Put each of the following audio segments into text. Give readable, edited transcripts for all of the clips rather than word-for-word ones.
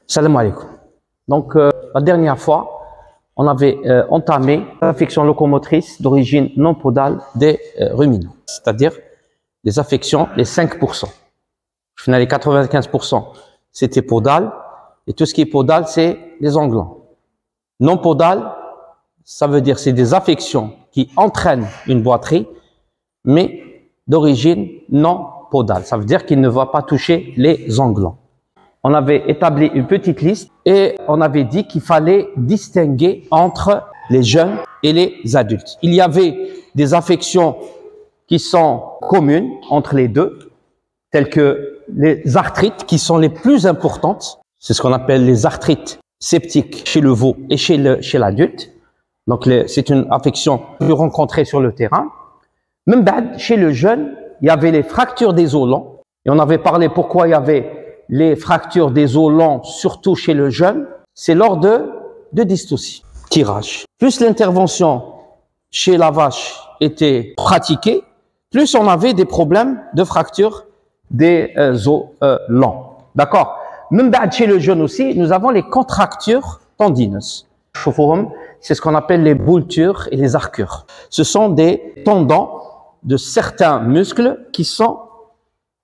Salam alaikum. Donc, la dernière fois, on avait entamé l'affection locomotrice d'origine non podale des ruminants, c'est-à-dire les affections, les 5%. Je finis les 95%, c'était podal, et tout ce qui est podal, c'est les englans. Non podal, ça veut dire c'est des affections qui entraînent une boiterie, mais d'origine non podale. Ça veut dire qu'il ne va pas toucher les englans. On avait établi une petite liste et on avait dit qu'il fallait distinguer entre les jeunes et les adultes. Il y avait des affections qui sont communes entre les deux, telles que les arthrites qui sont les plus importantes. C'est ce qu'on appelle les arthrites septiques chez le veau et chez l'adulte. Donc c'est une affection plus rencontrée sur le terrain. Même chez le jeune, il y avait les fractures des os longs. Et on avait parlé pourquoi il y avait les fractures des os longs, surtout chez le jeune, c'est lors de dystocie, tirage. Plus l'intervention chez la vache était pratiquée, plus on avait des problèmes de fracture des os longs. D'accord? Même chez le jeune aussi, nous avons les contractures tendineuses. C'est ce qu'on appelle les boultures et les arcures. Ce sont des tendons de certains muscles qui sont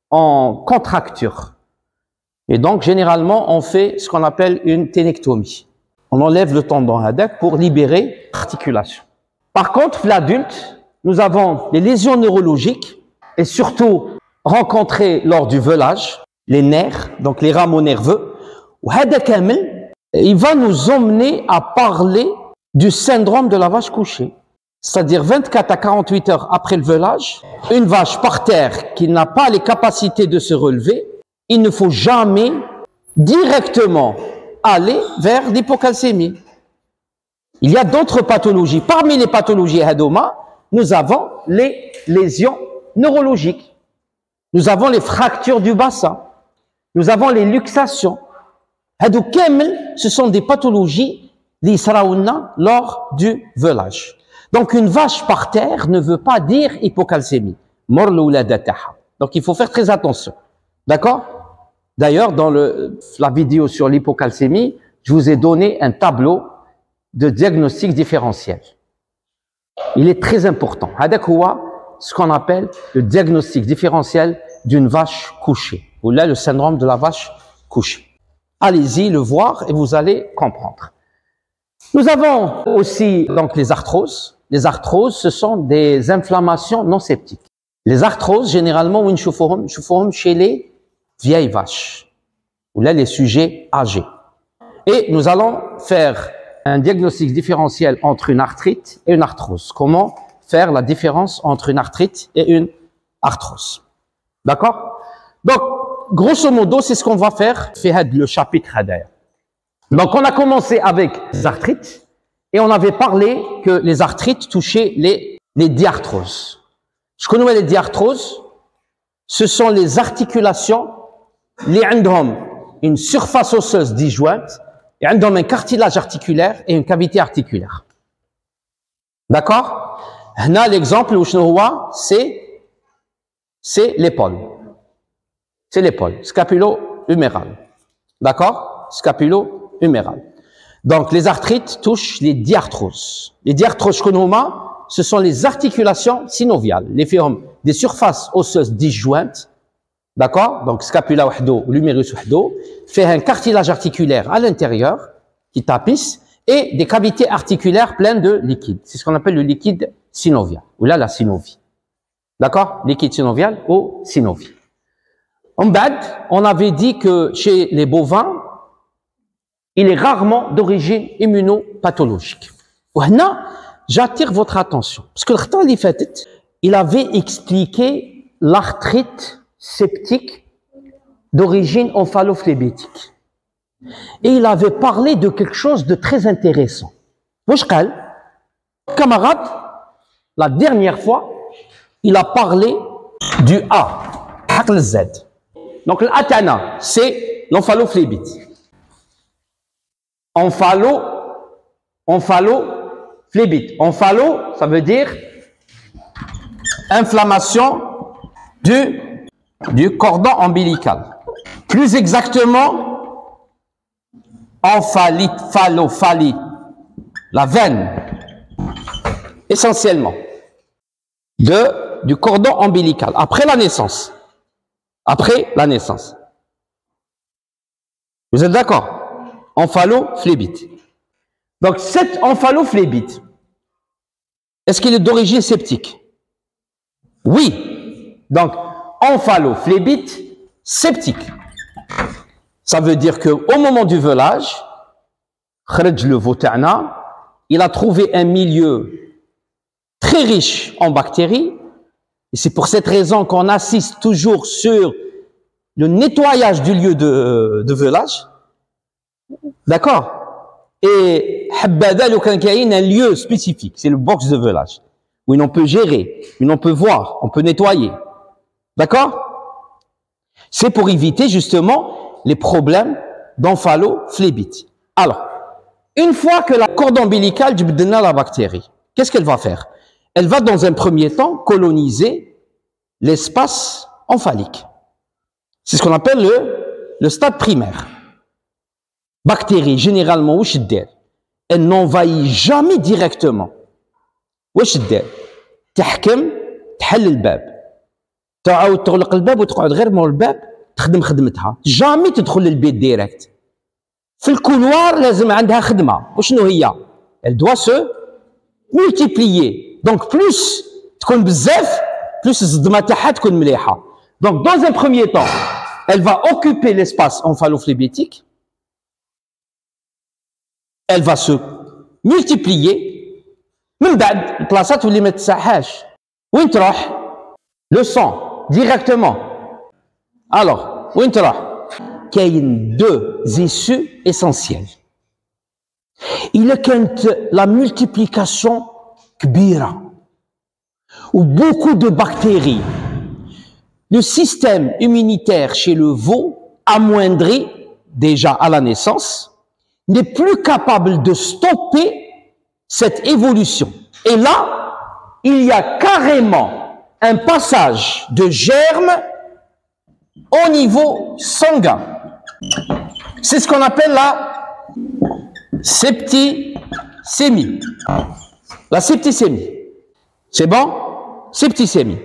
en contracture. Et donc, généralement, on fait ce qu'on appelle une ténectomie. On enlève le tendon hadak pour libérer l'articulation. Par contre, l'adulte, nous avons les lésions neurologiques et surtout rencontrées lors du veulage, les nerfs, donc les rameaux nerveux. Il va nous emmener à parler du syndrome de la vache couchée. C'est-à-dire 24 à 48 heures après le veulage, une vache par terre qui n'a pas les capacités de se relever, il ne faut jamais directement aller vers l'hypocalcémie. Il y a d'autres pathologies. Parmi les pathologies Hadoma, nous avons les lésions neurologiques. Nous avons les fractures du bassin. Nous avons les luxations. Ce sont des pathologies lors du veulage. Donc une vache par terre ne veut pas dire hypocalcémie. Donc il faut faire très attention. D'accord? D'ailleurs, dans la vidéo sur l'hypocalcémie, je vous ai donné un tableau de diagnostic différentiel. Il est très important. Hadakoua, ce qu'on appelle le diagnostic différentiel d'une vache couchée, ou là le syndrome de la vache couchée. Allez-y le voir et vous allez comprendre. Nous avons aussi donc les arthroses. Les arthroses, ce sont des inflammations non septiques. Les arthroses, généralement, chez les vieilles vaches, ou là les sujets âgés. Et nous allons faire un diagnostic différentiel entre une arthrite et une arthrose. Comment faire la différence entre une arthrite et une arthrose? D'accord? Donc, grosso modo, c'est ce qu'on va faire, le chapitre d'ailleurs. Donc, on a commencé avec les arthrites et on avait parlé que les arthrites touchaient les diarthroses. Je connais les diarthroses, ce sont les articulations les ont une surface osseuse disjointe et ont un cartilage articulaire et une cavité articulaire. D'accord? Là, l'exemple où je vois, c'est l'épaule. C'est l'épaule, scapulo-huméral. D'accord? Scapulo-huméral. Donc, les arthrites touchent les diarthroses. Les diarthroses chronoma, ce sont les articulations synoviales, les féromes des surfaces osseuses disjointes. D'accord? Donc, scapula wahdo, l'humérus wahdo, fait un cartilage articulaire à l'intérieur, qui tapisse, et des cavités articulaires pleines de liquide. C'est ce qu'on appelle le liquide synovial, ou là, la synovie. D'accord? Liquide synovial ou synovie. En bas, on avait dit que chez les bovins, il est rarement d'origine immunopathologique. Là, j'attire votre attention. Parce que le temps il avait expliqué l'arthrite septique d'origine omphalophlébétique. Et il avait parlé de quelque chose de très intéressant. Camarade, la dernière fois, il a parlé du A, le Z. Donc l'atana, c'est l'omphalophlébite. Omphalophlébite. Omphalo, ça veut dire inflammation du cordon ombilical. Plus exactement, Emphalite, phallophalie. La veine, essentiellement, du cordon ombilical, après la naissance. Après la naissance. Vous êtes d'accord? Omphalophlébite. Donc, cet omphalophlébite, est-ce qu'il est d'origine septique? Oui. Donc, omphalophlébite septique. Ça veut dire qu'au moment du velage, le votana, il a trouvé un milieu très riche en bactéries. Et c'est pour cette raison qu'on assiste toujours sur le nettoyage du lieu de velage. D'accord? Et Habbada, un lieu spécifique, c'est le box de velage, où on peut gérer, où on peut voir, on peut nettoyer. D'accord? C'est pour éviter justement les problèmes d'omphalophlébite. Alors, une fois que la cordon ombilical du bdena la bactérie, qu'est-ce qu'elle va faire? Elle va dans un premier temps coloniser l'espace omphalique. C'est ce qu'on appelle le stade primaire. Bactérie, généralement, elle n'envahit jamais directement. تحكم تحل الباب تعاود تغلق الباب وتقعد غير مول الباب تخدم خدمتها جامي تدخل للبيت ديريكت في الكولوار لازم عندها خدمه وشنو هي elle doit se multiplier donc plus تكون بزاف plus الصدمه تاعها تكون مليحه donc dans un premier temps elle va occuper l'espace omphalophlébétique elle va se multiplier من بعد البلاصات واللي ما تسعهاش وين تروح le sang directement alors وين تروح كاين deux issues essentielles il كانت la multiplication كبيرة ou beaucoup de bactéries le système immunitaire chez le veau amoindri déjà à la naissance n'est plus capable de stopper cette évolution. Et là, il y a carrément un passage de germes au niveau sanguin. C'est ce qu'on appelle la septicémie. La septicémie. C'est bon? Septicémie.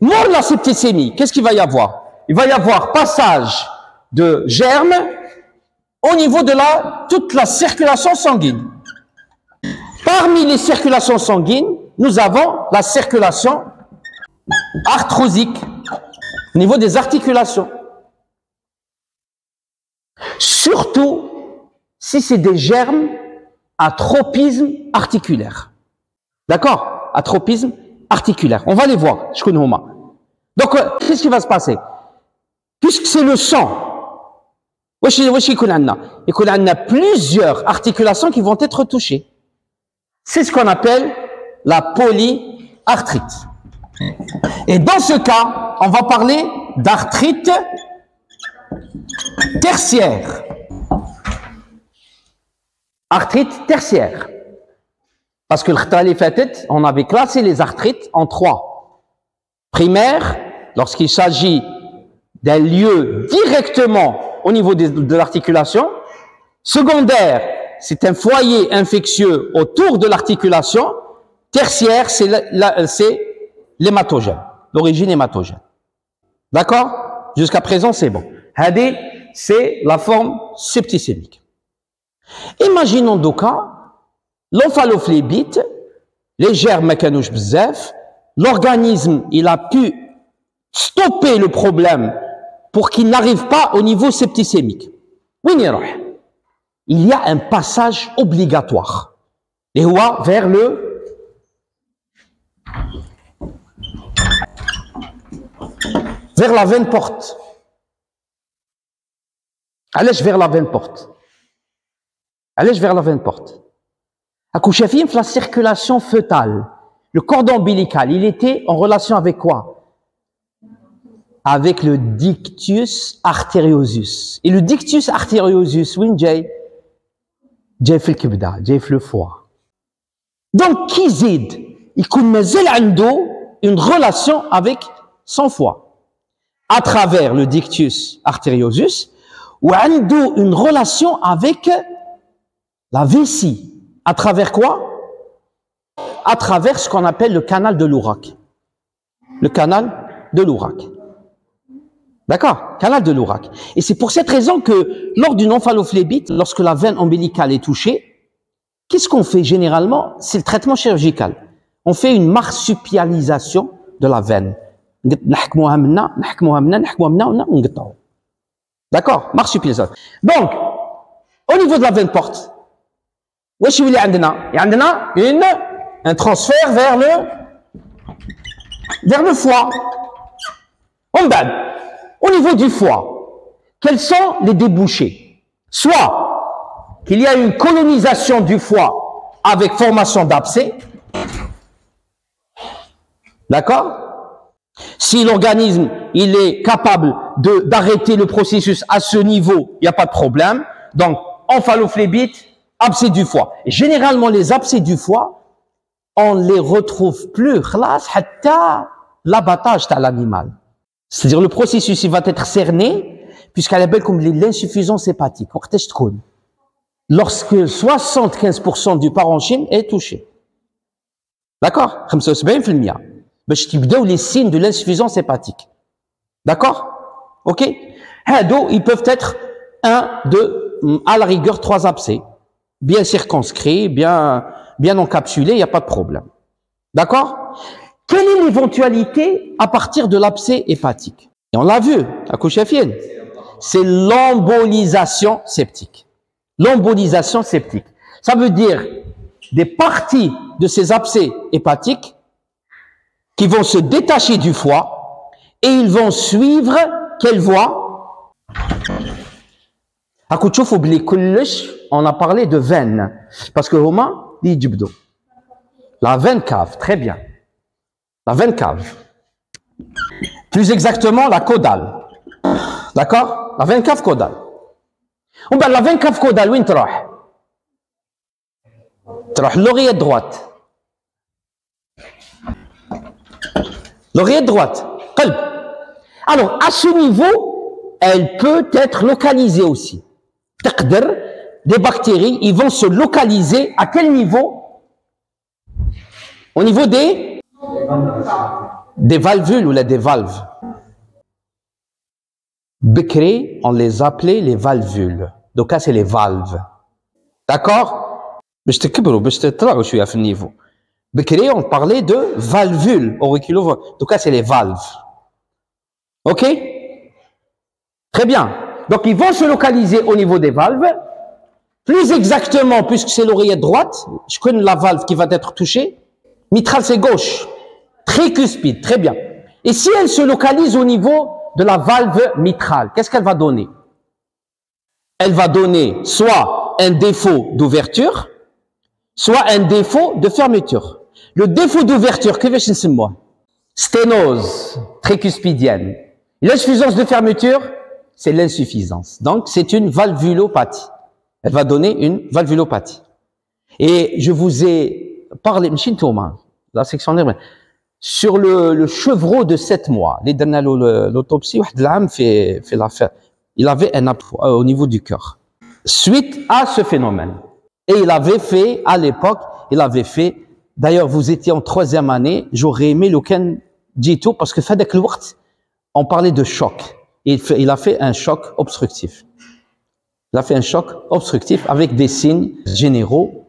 Mort la septicémie, qu'est-ce qu'il va y avoir? Il va y avoir passage de germes au niveau de toute la circulation sanguine. Parmi les circulations sanguines, nous avons la circulation arthrosique, au niveau des articulations. Surtout si c'est des germes à tropisme articulaire. D'accord? À tropisme articulaire. On va les voir. Donc, qu'est-ce qui va se passer? Puisque c'est le sang, il y a plusieurs articulations qui vont être touchées. C'est ce qu'on appelle la polyarthrite. Et dans ce cas, on va parler d'arthrite tertiaire. Arthrite tertiaire. Parce que on avait classé les arthrites en trois. Primaire, lorsqu'il s'agit d'un lieu directement au niveau de l'articulation. Secondaire, c'est un foyer infectieux autour de l'articulation. Tertiaire, c'est l'hématogène, l'origine hématogène. D'accord? Jusqu'à présent, c'est bon. Hadi, c'est la forme septicémique. Imaginons donc l'omphalophlébite, les germes makanouch bzaf, l'organisme, il a pu stopper le problème pour qu'il n'arrive pas au niveau septicémique. Oui, il y a un passage obligatoire. Et vers la veine porte. Allez vers la veine porte. Allez vers la veine porte. À Kouchafim, la circulation fœtale, le cordon ombilical, il était en relation avec quoi? Avec le dictus arteriosus. Et le dictus arteriosus, oui, Jay في الكبدة, جاي في le foie. Donc, qui zid? Il connaît une relation avec son foie. À travers le dictus arteriosus, ou une relation avec la vessie. À travers quoi? À travers ce qu'on appelle le canal de l'Ourak. Le canal de l'Ourak. D'accord? Canal de l'Ourak. Et c'est pour cette raison que lors d'une omphalophlébite, lorsque la veine ombilicale est touchée, qu'est-ce qu'on fait généralement? C'est le traitement chirurgical. On fait une marsupialisation de la veine. D'accord? Marsupialisation. Donc, au niveau de la veine porte, il y a un transfert vers le foie. Au niveau du foie, quels sont les débouchés? Soit qu'il y a une colonisation du foie avec formation d'abcès. D'accord? Si l'organisme il est capable d'arrêter le processus à ce niveau, il n'y a pas de problème. Donc, omphalophlébite, abcès du foie. Et généralement, les abcès du foie, on les retrouve plus. L'abattage de l'animal. C'est-à-dire le processus il va être cerné, puisqu'elle est belle comme l'insuffisance hépatique. Lorsque 75% du parenchyme est touché. D'accord? 75%. باش تبداو les signes de l'insuffisance hépatique. D'accord? Ok? Ils peuvent être à la rigueur 3 abcès. Bien circonscrits, bien encapsulés, il n'y a pas de problème. D'accord? Quelle est l'éventualité à partir de l'abcès hépatique? Et on l'a vu, à Kouchafienne. C'est l'embolisation septique. L'embolisation septique. Ça veut dire des parties de ces abcès hépatiques qui vont se détacher du foie et ils vont suivre quelle voie? À Kouchoufou Bli Kullish, on a parlé de veine. Parce que Roma dit Djibdo. La veine cave, très bien. La veine cave. Plus exactement, la caudale. D'accord? La veine cave caudale. Ou bien la veine cave caudale, où tu vas? L'oreillette droite. L'oreillette droite. Alors, à ce niveau, elle peut être localisée aussi. Des bactéries, ils vont se localiser à quel niveau? Au niveau des valvules ou des valves. Bekri, on les appelait les valvules. Donc, là, c'est les valves. D'accord? باش تكبروا باش تطلعوا شويه في النيفو. Bekri, on parlait de valvules auriculo. Donc, là, c'est les valves. Ok? Très bien. Donc, ils vont se localiser au niveau des valves. Plus exactement, puisque c'est l'oreillette droite, je connais la valve qui va être touchée. Mitral, c'est gauche. Tricuspide, très bien. Et si elle se localise au niveau de la valve mitrale, qu'est-ce qu'elle va donner? Elle va donner soit un défaut d'ouverture, soit un défaut de fermeture. Le défaut d'ouverture, que vais-je dire moi? Sténose tricuspidienne. L'insuffisance de fermeture, c'est l'insuffisance. Donc, c'est une valvulopathie. Elle va donner une valvulopathie. Et je vous ai parlé, la section nerveuse, sur le chevreau de 7 mois. L'autopsie, fait l'affaire. Il avait un appui au niveau du cœur. Suite à ce phénomène. Et il avait fait, à l'époque, d'ailleurs, vous étiez en 3e année, j'aurais aimé le Ken Djito, parce que fait le waqt, on parlait de choc. Il a fait un choc obstructif. Il a fait un choc obstructif avec des signes généraux.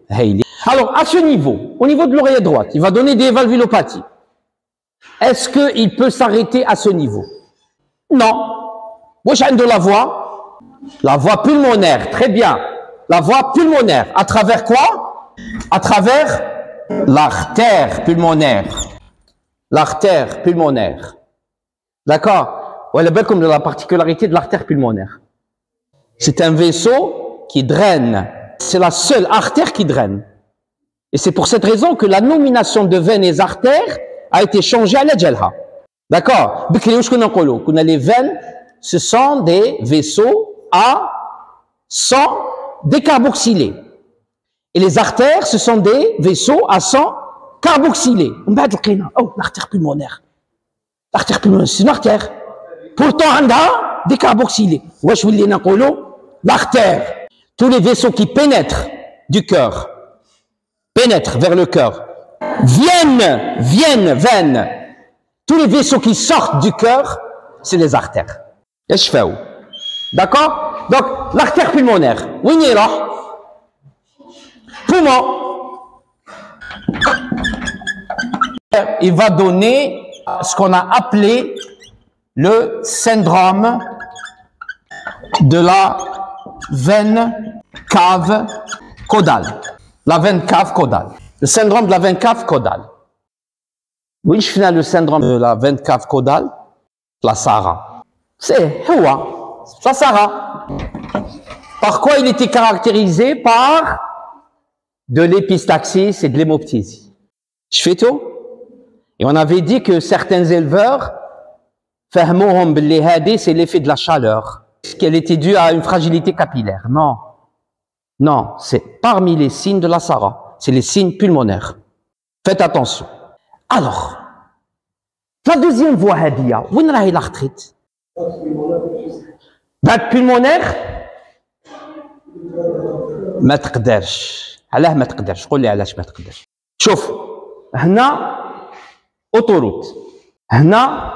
Alors, à ce niveau, au niveau de l'oreillette droite, il va donner des valvulopathies. Est-ce qu'il peut s'arrêter à ce niveau? Non. De la voie? La voie pulmonaire, très bien. La voie pulmonaire, à travers quoi? À travers l'artère pulmonaire. L'artère pulmonaire. D'accord? Voilà, bien comme la particularité de l'artère pulmonaire. C'est un vaisseau qui draine. C'est la seule artère qui draine. Et c'est pour cette raison que la nomination de veines et artères a été changée à la djelha. D'accord? Les veines, ce sont des vaisseaux à sang décarboxylé. Et les artères, ce sont des vaisseaux à sang carboxylé. Oh, l'artère pulmonaire. L'artère pulmonaire, c'est une artère. Pourtant, on a décarboxylé. L'artère. Tous les vaisseaux qui pénètrent du cœur pénètrent vers le cœur, viennent, tous les vaisseaux qui sortent du cœur, c'est les artères. D'accord? Donc, l'artère pulmonaire, où est là? Poumon. Il va donner ce qu'on a appelé le syndrome de la veine cave caudale. La veine cave caudale. Le syndrome de la veine cave caudale. Oui, je finis le syndrome de la veine cave caudale. La SARA. C'est la SARA. Par quoi il était caractérisé? Par de l'épistaxis et de l'hémoptysie. Je fais tout. Et on avait dit que certains éleveurs, c'est l'effet de la chaleur, qu'elle était due à une fragilité capillaire. Non. Non, c'est parmi les signes de la SARA. C'est les signes pulmonaires. Faites attention. Alors, la deuxième voie, où est l'arthrite? بعد pulmonaire ما تقدرش. علاه ما تقدرش؟ قول لي علاش ما تقدرش. شوف هنا autoroute. هنا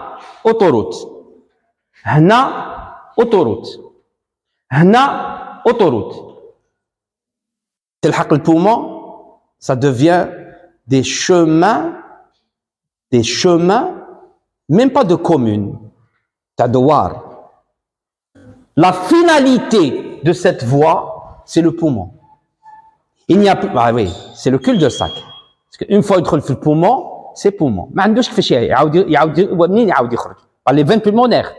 autoroute. هنا autoroute. هنا autoroute. تلحق le poumon, ça devient des chemins, même pas de communes, t'adouar. La finalité de cette voie, c'est le poumon. Il n'y a plus, ah oui, c'est le cul-de-sac. Parce qu'une fois qu'il trouve le poumon, c'est poumon. ما عندوش كيفاش يعاود ومنين يعاود يخرج. Les veines pulmonaires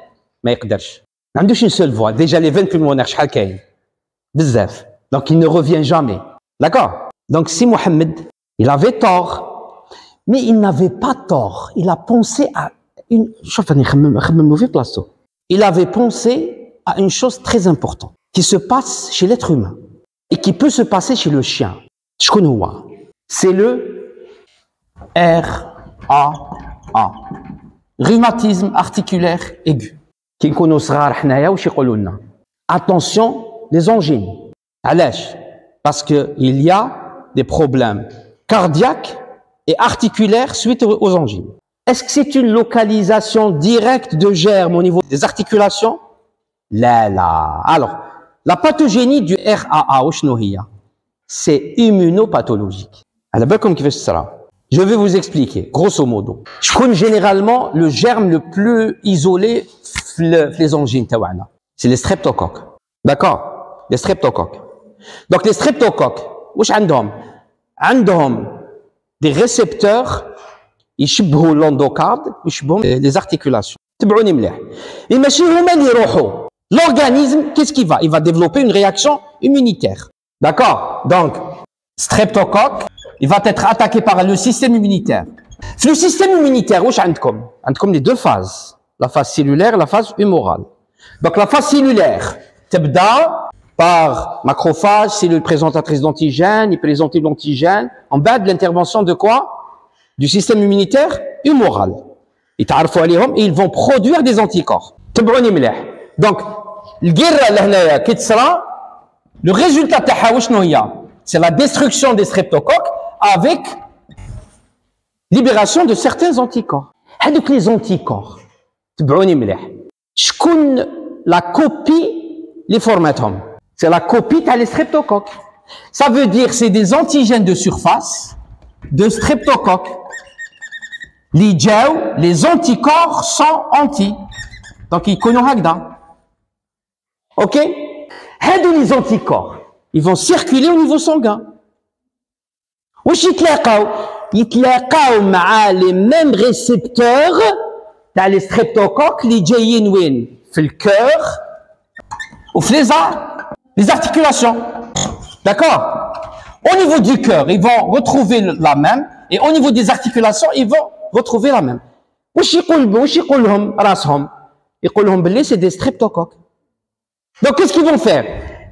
ما يقدرش. ما عندوش une seule voie. Déjà les veines pulmonaires شحال كاين؟ بزاف. Donc il ne revient jamais. D'accord? Donc si Mohamed, il avait tort, mais il n'avait pas tort. Il a pensé à une, il avait pensé à une chose très importante qui se passe chez l'être humain et qui peut se passer chez le chien. C'est le RAA, rhumatisme articulaire aigu. Attention, les angines. Parce qu'il y a des problèmes cardiaques et articulaires suite aux angines. Est-ce que c'est une localisation directe de germes au niveau des articulations? Là. Alors, la pathogénie du RAA, c'est immunopathologique. Je vais vous expliquer, grosso modo. Je connais généralement le germe le plus isolé les angines. C'est les streptocoques. D'accord? Les streptocoques. Donc les streptocoques, عندهم des récepteurs يشبهوا l'endocarde يشبهوا les articulations. تبعوني مليح. Et ماشي هما اللي يروحوا. L'organisme, qu'est-ce qu'il va? Il va développer une réaction immunitaire. D'accord? Donc, streptocoque, il va être attaqué par le système immunitaire. Le système immunitaire, où عندكم les deux phases, la phase cellulaire et la phase humorale. Donc la phase cellulaire, تبدا par macrophage, cellule présentatrice d'antigènes, il présente l'antigène, en bas de l'intervention de quoi? Du système immunitaire humoral. Et ils vont produire des anticorps. Donc, le résultat, c'est la destruction des streptocoques avec libération de certains anticorps. Donc les anticorps, la copie, les formatums. C'est la copie des streptocoques. Ça veut dire c'est des antigènes de surface de streptocoques. Les anticorps sont anti. Donc ils connaissent Hagda. Ok? Les anticorps, ils vont circuler au niveau sanguin. Ils يتلاقاو les mêmes récepteurs dans les streptocoques les جايين وين في الcœur ou les articulations. D'accord? Au niveau du cœur, ils vont retrouver la même, et au niveau des articulations, ils vont retrouver la même. C'est des streptocoques. Donc, qu'est-ce qu'ils vont faire?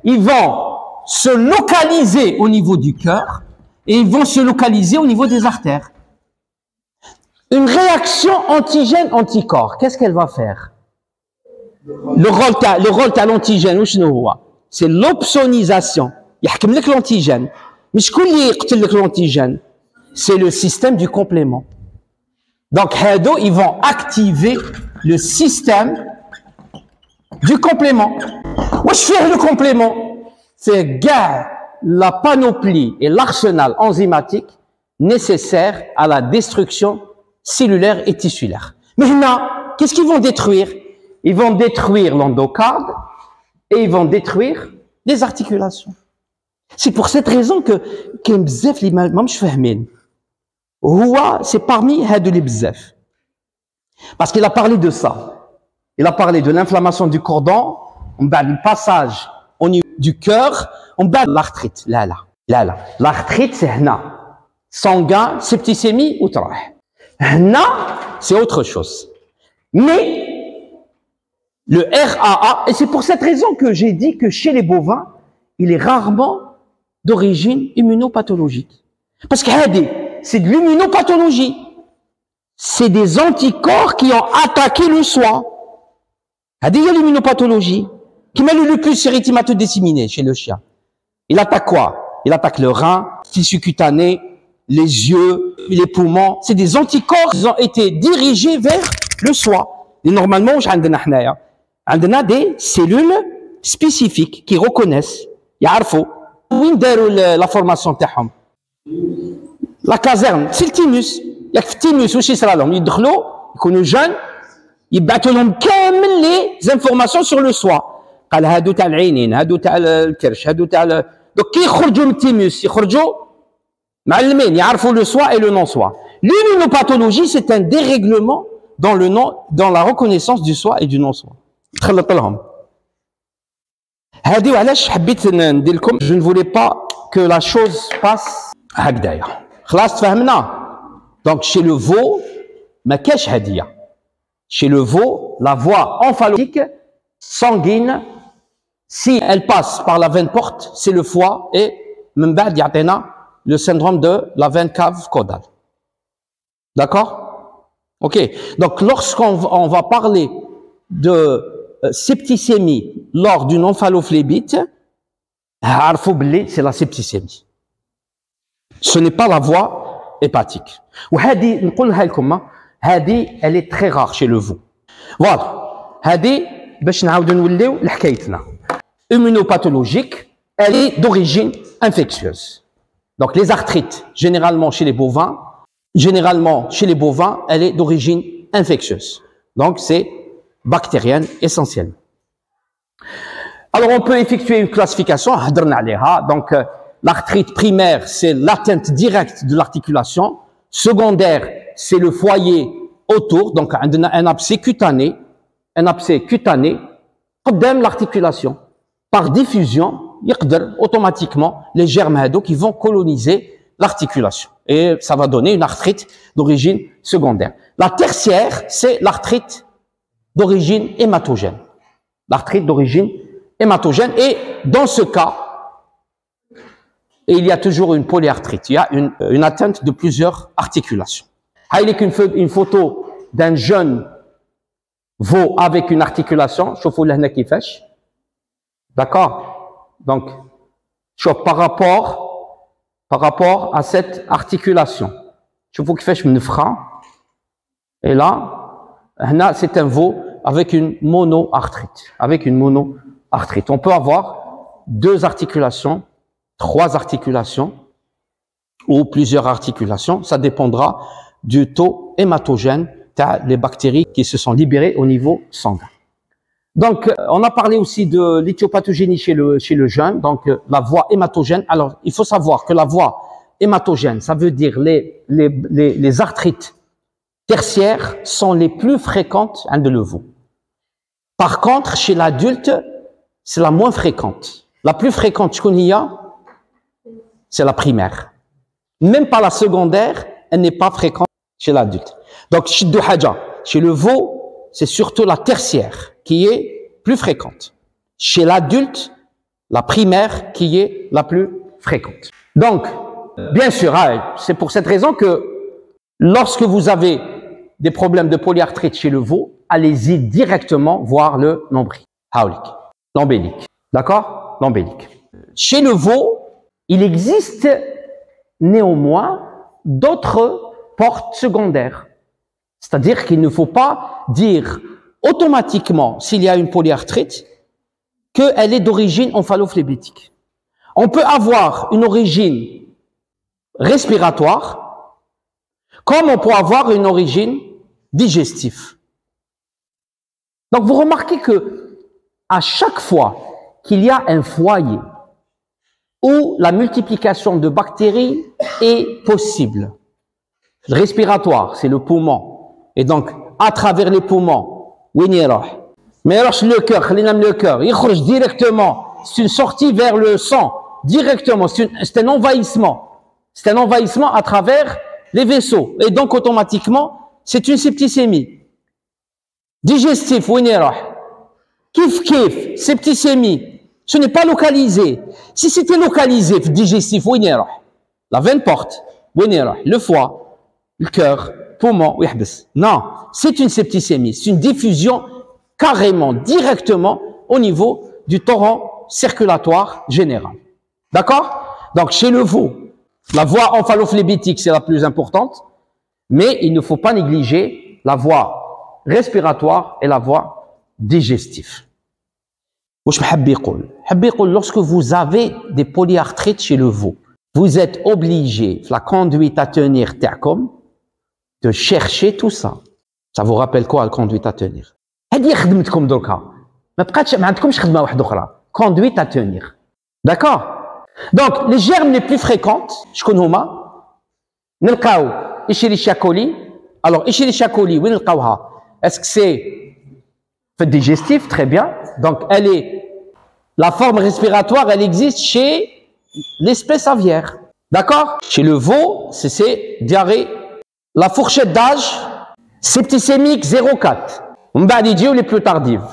Ils vont se localiser au niveau du cœur, et ils vont se localiser au niveau des artères. Une réaction antigène-anticorps, qu'est-ce qu'elle va faire? Le rôle de l'antigène, c'est l'opsonisation. Il y a l'antigène. Mais ce qui l'antigène, c'est le système du complément. Donc, ils vont activer le système du complément. Moi, je fais le complément. C'est la panoplie et l'arsenal enzymatique nécessaire à la destruction cellulaire et tissulaire. Mais maintenant, qu'est-ce qu'ils vont détruire? Ils vont détruire l'endocarde et ils vont détruire les articulations. C'est pour cette raison que c'est parmi les bzef. Parce qu'il a parlé de ça. Il a parlé de l'inflammation du cordon, le passage au niveau du cœur, l'arthrite. L'arthrite, c'est sanguin, septicémie ou trah. C'est autre chose. Mais le RAA, et c'est pour cette raison que j'ai dit que chez les bovins, il est rarement d'origine immunopathologique. Parce que c'est de l'immunopathologie. C'est des anticorps qui ont attaqué le soie. Il y a l'immunopathologie. Qui met le lupus érythémateux disséminé chez le chien. Il attaque quoi? Il attaque le rein, le tissu cutané, les yeux, les poumons. C'est des anticorps qui ont été dirigés vers le soie. Et normalement, on a des cellules spécifiques qui reconnaissent. يعرفوا وين داروا la formation تاعهم. La caserne, c'est le thymus. ياك في التيموس واش يصرى لهم؟ يدخلوا يكونوا جون يبعثوا لهم كامل لي انفورماسيون سور لو سوا. قال هادو تاع العينين، هادو تاع الكرش، هادو تاع دوك كي يخرجوا من التيموس يخرجوا معلمين يعرفوا لو سوا et le non soi. L'immunopathologie, c'est un dérèglement dans la reconnaissance du soi et du non soi. تخلط لهم. هادي وعلاش حبيت ندير لكم je ne voulais pas que la chose passe هكذايا. خلاص تفهمنا. Donc chez le veau ما كاش هديه. Chez le veau, la voie omphalotique sanguine, si elle passe par la veine porte, c'est le foie et من بعد يعطينا le syndrome de la veine cave caudale. D'accord? Ok. Donc lorsqu'on va parler de septicémie lors d'une omphalophlébite, c'est la septicémie. Ce n'est pas la voie hépatique. elle est très rare chez le veau. Voilà. Immunopathologique, elle est d'origine infectieuse. Donc les arthrites, généralement chez les bovins, elle est d'origine infectieuse. Donc c'est bactérienne essentiellement. Alors on peut effectuer une classification. Donc l'arthrite primaire, c'est l'atteinte directe de l'articulation. Secondaire, c'est le foyer autour. Donc un abcès cutané, قدام l'articulation. Par diffusion, automatiquement les germes qui vont coloniser l'articulation. Et ça va donner une arthrite d'origine secondaire. La tertiaire, c'est l'arthrite d'origine hématogène. L'arthrite d'origine hématogène. Et dans ce cas, il y a toujours une polyarthrite. Il y a une atteinte de plusieurs articulations. Il y a une photo d'un jeune veau avec une articulation. D'accord? Donc, par rapport à cette articulation. Je vous fais une phrase. Et là, c'est un veau avec une monoarthrite. On peut avoir 2 articulations, 3 articulations ou plusieurs articulations. Ça dépendra du taux hématogène des bactéries qui se sont libérées au niveau sanguin. Donc, on a parlé aussi de l'éthiopathogénie chez le jeune, donc la voie hématogène. Alors, il faut savoir que la voie hématogène, ça veut dire les arthrites tertiaires sont les plus fréquentes de le veau. Par contre, chez l'adulte, c'est la moins fréquente. La plus fréquente, c'est la primaire. Même pas la secondaire, elle n'est pas fréquente chez l'adulte. Donc, chez le veau, c'est surtout la tertiaire qui est plus fréquente. Chez l'adulte, la primaire qui est la plus fréquente. Donc, bien sûr, c'est pour cette raison que lorsque vous avez des problèmes de polyarthrite chez le veau, allez-y directement voir le nombril, l'ombélique. D'accord? L'ombélique. Chez le veau, Il existe néanmoins d'autres portes secondaires. C'est-à-dire qu'il ne faut pas dire automatiquement, s'il y a une polyarthrite, qu'elle est d'origine omphaloflébitique. On peut avoir une origine respiratoire, comme on peut avoir une origine digestive. Donc vous remarquez que à chaque fois qu'il y a un foyer où la multiplication de bactéries est possible, le respiratoire, c'est le poumon, et donc à travers les poumons, mais alors le cœur, il خرج directement, c'est une sortie vers le sang, directement, c'est un envahissement. C'est un envahissement à travers les vaisseaux. Et donc, automatiquement, c'est une septicémie. Digestif, kif, septicémie. Ce n'est pas localisé. Si c'était localisé, digestif, la veine porte, le foie, le cœur, poumon, non, c'est une septicémie. C'est une diffusion carrément, directement, au niveau du torrent circulatoire général. D'accord? Donc, chez le veau, la voie omphaloflébitique, c'est la plus importante, mais il ne faut pas négliger la voie respiratoire et la voie digestive. Lorsque vous avez des polyarthrites chez le veau, vous êtes obligé, la conduite à tenir, de chercher tout ça. Ça vous rappelle quoi, la conduite à tenir? Conduite à tenir. D'accord? Donc, les germes les plus fréquentes, شكون هما؟ نلقاو Escherichia coli. Alors, Escherichia coli, oui, نلقاوها. Est-ce que c'est fait digestif? Très bien. Donc, la forme respiratoire, elle existe chez l'espèce aviaire. D'accord? Chez le veau, c'est diarrhée. La fourchette d'âge, septicémique 0,4. On va dire les plus tardives.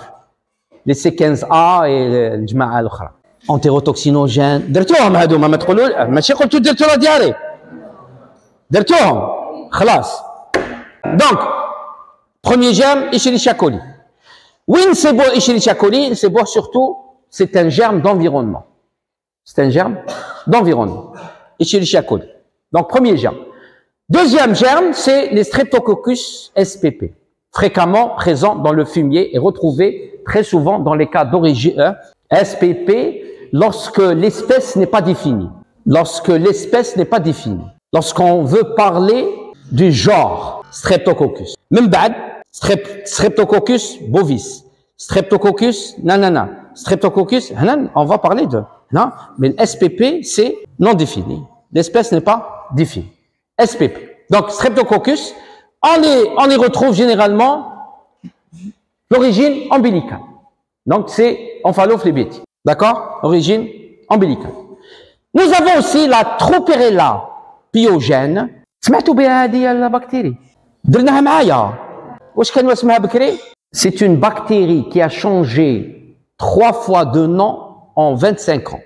Les C15A et الجماعة الأخرى. انتيروتوكسينوجين درتوهم هذوما ما تقولوا ماشي قلتوا درتوا لا دياري درتوهم خلاص. Donc premier germe Escherichia coli. Win c'est beau Escherichia coli, c'est beau surtout c'est un germe d'environnement. C'est un germe d'environnement. Escherichia coli. Donc premier germe. Deuxième germe c'est les Streptococcus spp, fréquemment présents dans le fumier et retrouvés très souvent dans les cas d'origine SPP lorsque l'espèce n'est pas définie. Lorsque l'espèce n'est pas définie. Lorsqu'on veut parler du genre Streptococcus. Même bad, Streptococcus bovis, Streptococcus nanana, Streptococcus, on va parler de. Non, mais le SPP, c'est non défini. L'espèce n'est pas définie. SPP. Donc, Streptococcus, on les retrouve généralement l'origine ombilicale. Donc, c'est omphaloflébitique. D'accord? Origine ombilicale. Nous avons aussi la Troperella pyogène. سمعتوا بها هذه البكتيريا؟ درناها معايا. واش كانوا اسمها بكري؟ C'est une bactérie qui a changé 3 fois de nom en 25 ans.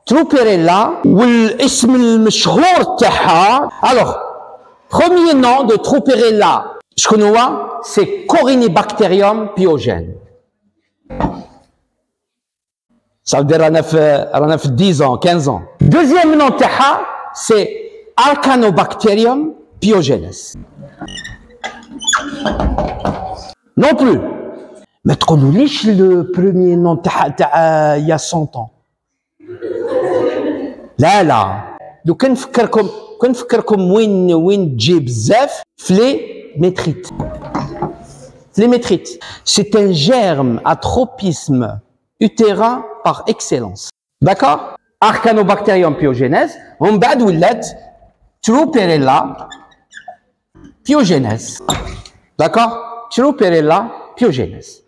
Troperella والاسم المشهور تاعها. Alors, premier nom de Troperella, شكون هو؟ C'est Corynebacterium pyogène. Ça veut dire رانا في 10 ans, 15 ans. Deuxième nom تاعها, c'est Arcanobacterium pyogenes. Non plus. ما تقولوليش le premier nom تاع il y a 100 ans. لا لو كنفكركم وين تجي بزاف فليميتريت. Flémétrite, c'est un germe à tropisme utérin par excellence. D'accord? Arcanobacterium pyogenes, on بعد ولات Troperella pyogenes. D'accord? Troperella pyogenes.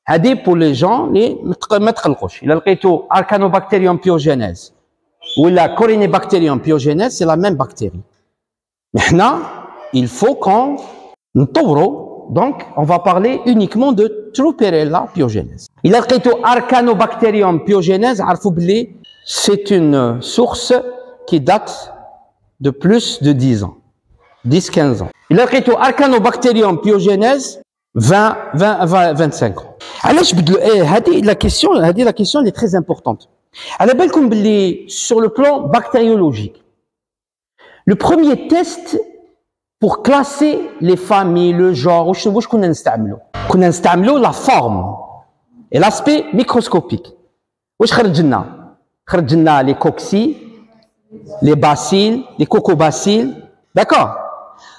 هذه pour les gens اللي ما تقلقوش. إلا لقيتو Arcanobacterium pyogenes ولا Corynebacterium pyogenes, c'est la même bactérie. Maintenant, il faut qu'on نطوروا. Donc, on va parler uniquement de Troperella pyogenes. Il a créé Arcanobacterium pyogenes, c'est une source qui date de plus de 10 ans, 10-15 ans. Il a créé Arcanobacterium pyogenes 20-25 ans. Alors, la question est très importante. على بالكم باللي sur le plan bactériologique, le premier test pour classer les familles, le genre, واش كنا نستعملوا؟ كنا نستعملوا la forme et l'aspect microscopique. واش خرج لنا؟ خرج لنا les cocci, les bacilles, les cocobacilles, d'accord.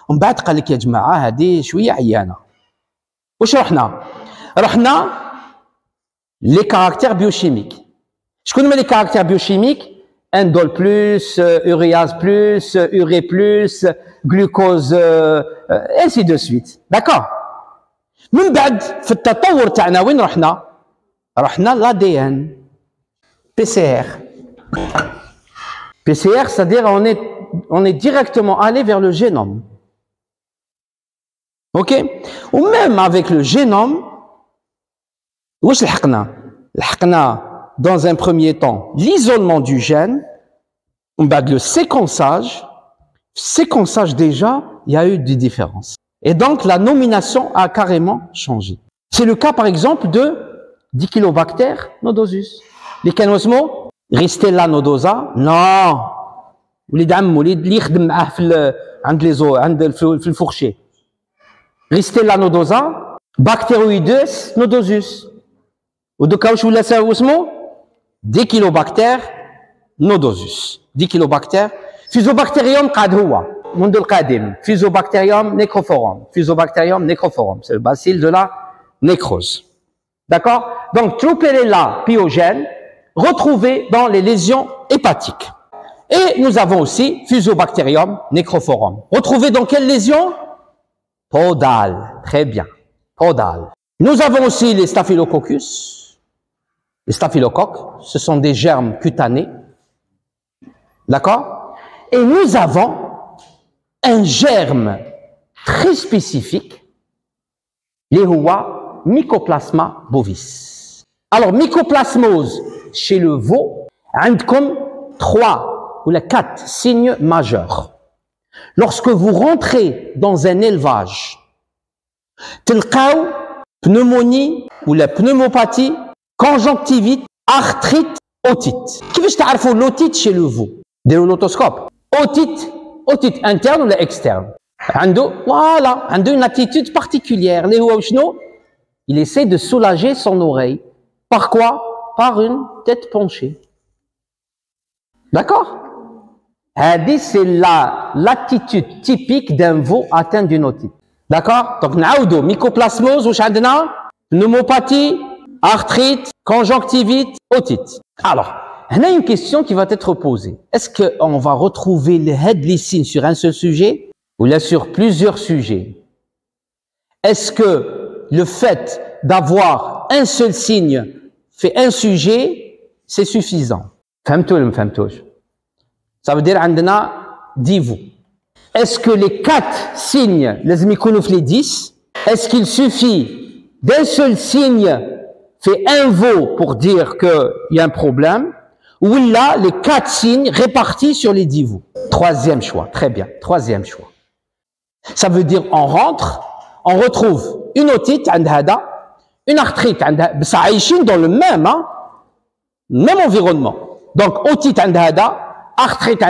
ومن بعد قال لك يا جماعه هذه شويه عيانه. واش رحنا les caractères biochimiques. شكون هما les caractères biochimiques؟ indole plus, uréase plus, urée plus, glucose, ainsi de suite. d'accord. من بعد في التطور تاعنا وين رحنا l'ADN. PCR. PCR, c'est-à-dire on est directement allé vers le génome. Ok. Ou même avec le génome, واش لحقنا dans un premier temps l'isolement du gène, le séquençage déjà, il y a eu des différences. Et donc la nomination a carrément changé. C'est le cas par exemple de Diclofenac nodosus. Les canosmo, Ristella nodosa, non. وليد عمو اللي يخدم معاه في الفرشي. Ristella nodosa, Bacteroides nodosus. ودوكا واش ولا اسمو؟ Diclofenac nodosus. Diclofenac Fusobacterium قاعد هو منذ القديم. Fusobacterium necrophorum. C'est le bacille de la nécrose. D'accord. Donc Tropérella pyogène retrouvé dans les lésions hépatiques. Et nous avons aussi Fusobacterium necrophorum. Retrouvé dans quelle lésion? Podale. Très bien. Podale. Nous avons aussi les Staphylococcus. Les staphylocoques, ce sont des germes cutanés. D'accord. Et nous avons un germe très spécifique, les Mycoplasma bovis. Alors, mycoplasmose chez le veau, comme 3 ou 4 signes majeurs. Lorsque vous rentrez dans un élevage, تلقاو pneumonie ou la pneumopathie, conjonctivite, arthrite, otite. كيفاش تعرفوا l'otite chez le veau؟ ديروا l'autoscope. Otite interne ou externe. عنده une attitude particulière. اللي هو شنو؟ Il essaie de soulager son oreille. Par quoi? Par une tête penchée. D'accord? C'est l'attitude typique d'un veau atteint d'une otite. D'accord? Donc, نعاودوا mycoplasmose واش عندنا؟ pneumopathie, arthrite, conjonctivite, otite. Alors, il y a une question qui va être posée. Est-ce qu'on va retrouver les signes sur un seul sujet ou là sur plusieurs sujets? Est-ce que le fait d'avoir un seul signe fait un sujet, c'est suffisant? Ça veut dire عندنا 10 veaux. Est-ce que les 4 signes, les 10, est-ce qu'il suffit d'un seul signe fait un veau pour dire qu'il y a un problème, ou là, les 4 signes répartis sur les 10 veaux? Troisième choix, très bien, troisième choix. Ça veut dire on rentre, on retrouve une otite, une arthrite, ça aïchine dans le même environnement. Donc, otite, arthrite,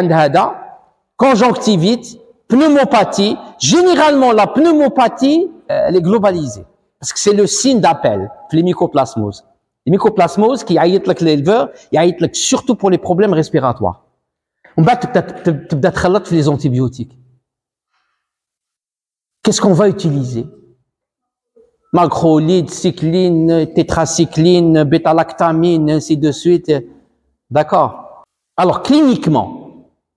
conjonctivite, pneumopathie. Généralement, la pneumopathie, elle est globalisée. Parce que c'est le signe d'appel, les mycoplasmoses. Les mycoplasmoses qui aident l'éleveur, ils aident surtout pour les problèmes respiratoires. On va te les antibiotiques. Qu'est-ce qu'on va utiliser? Macrolide, cycline, tétracycline, bêta-lactamine, ainsi de suite. D'accord. Alors, cliniquement,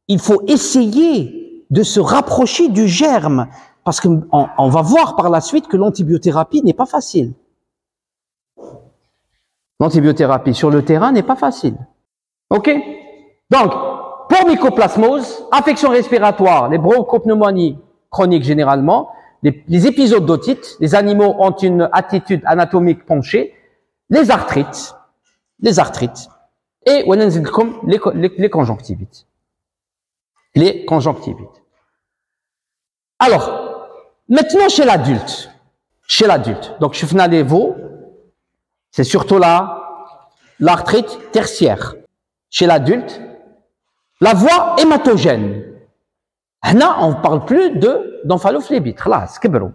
il faut essayer de se rapprocher du germe. Parce qu'on va voir par la suite que l'antibiothérapie n'est pas facile. L'antibiothérapie sur le terrain n'est pas facile. Ok? Donc, pour mycoplasmose, infection respiratoire, les bronchopneumonies chroniques généralement, les épisodes d'otite, les animaux ont une attitude anatomique penchée, les arthrites, et les conjonctivites. Les conjonctivites. Alors, maintenant, chez l'adulte, donc je fais les veaux, c'est surtout l'arthrite tertiaire. chez l'adulte, la voie hématogène. Là, on ne parle plus d'encéphalophlébite. Là, c'est كبروا.